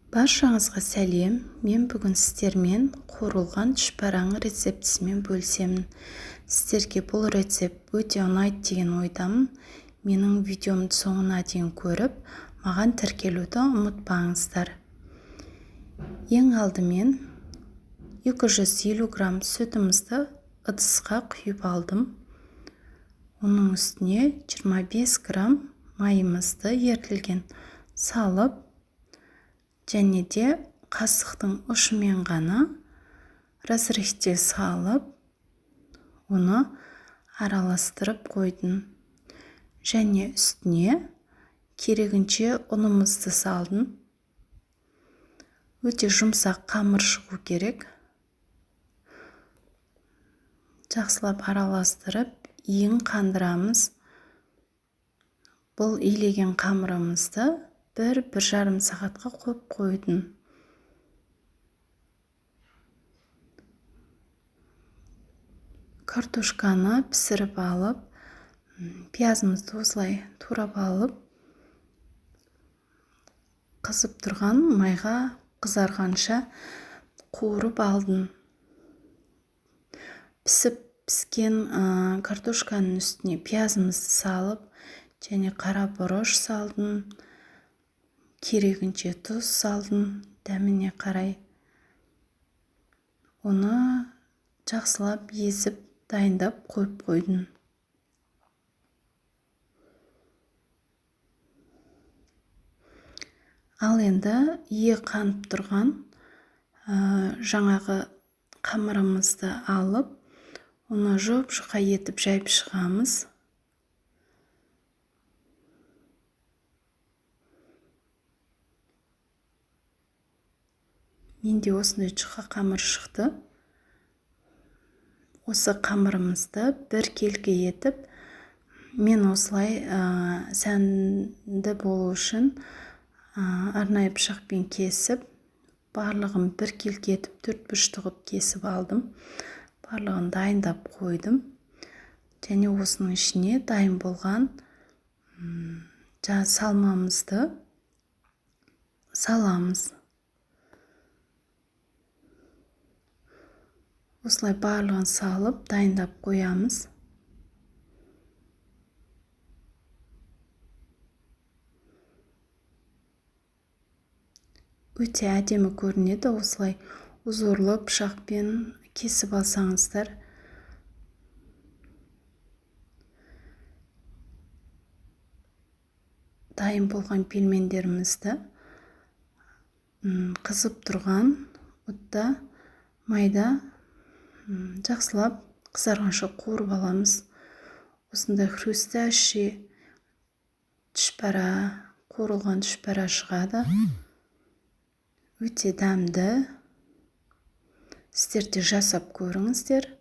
Баршаңызға сәлем. Мен бүгін сіздермен қуырылған түшпәраң рецептісімен бөлісемін. Сіздерге бұл рецепт өте ұнайды деген ойдамын. Менің видеомды соңына дейін көріп, маған тіркелуді ұмытпаңыздар. Ең алдымен 250 грамм сүтімізді ыдысқа құйып алдым. Оның үстіне 25 грамм майымызды ерітілген салып, және де қасықтың ұшымен ғана разрехте салып, оны араластырып қойдым. Және үстіне керегінше ұнымызды салдым. Өте жұмсақ қамыр шығу керек. Жақсылап араластырып, иін қандырамыз. Бұл илеген қамырымызды 1-1,5 сағатқа қойып қойдым. Картошканы пісіріп алып, пиязымызды осылай турап алып, қызып тұрған майға қызарғанша қуырып алдым. Піскен картошканың үстіне пиязымызды салып, және қара бұрыш салдым. Керегінше тұз салдым, дәміне қарай. Оны жақсылап езіп, дайындап қойып қойдым. Ал енді ие қанып тұрған жаңағы қамырымызды алып, оны жұп-жұқа етіп жайып шығамыз. Менде осындай жұқа қамыр шықты. Осы қамырымызды бір келге етіп, мен осылай сәнді болу үшін арнайы пышақпен кесіп, барлығын бір келге етіп 4 бұрышты қылып кесіп алдым. Барлығын дайындап қойдым. Және осының ішіне дайын болған салмамызды саламыз. Осылай барлығын салып, дайындап қоямыз. Өте әдемі көрінеді, осылай узорлы пышақпен кесіп алсаңыздар. Дайын болған пельмендерімізді қызып тұрған отта майда жақсылап қызарғанша қуырып аламыз. Осындай хрустящий түшпәра, қуырылған түшпәра шығады. Өте дәмді. Сіздер де жасап көріңіздер.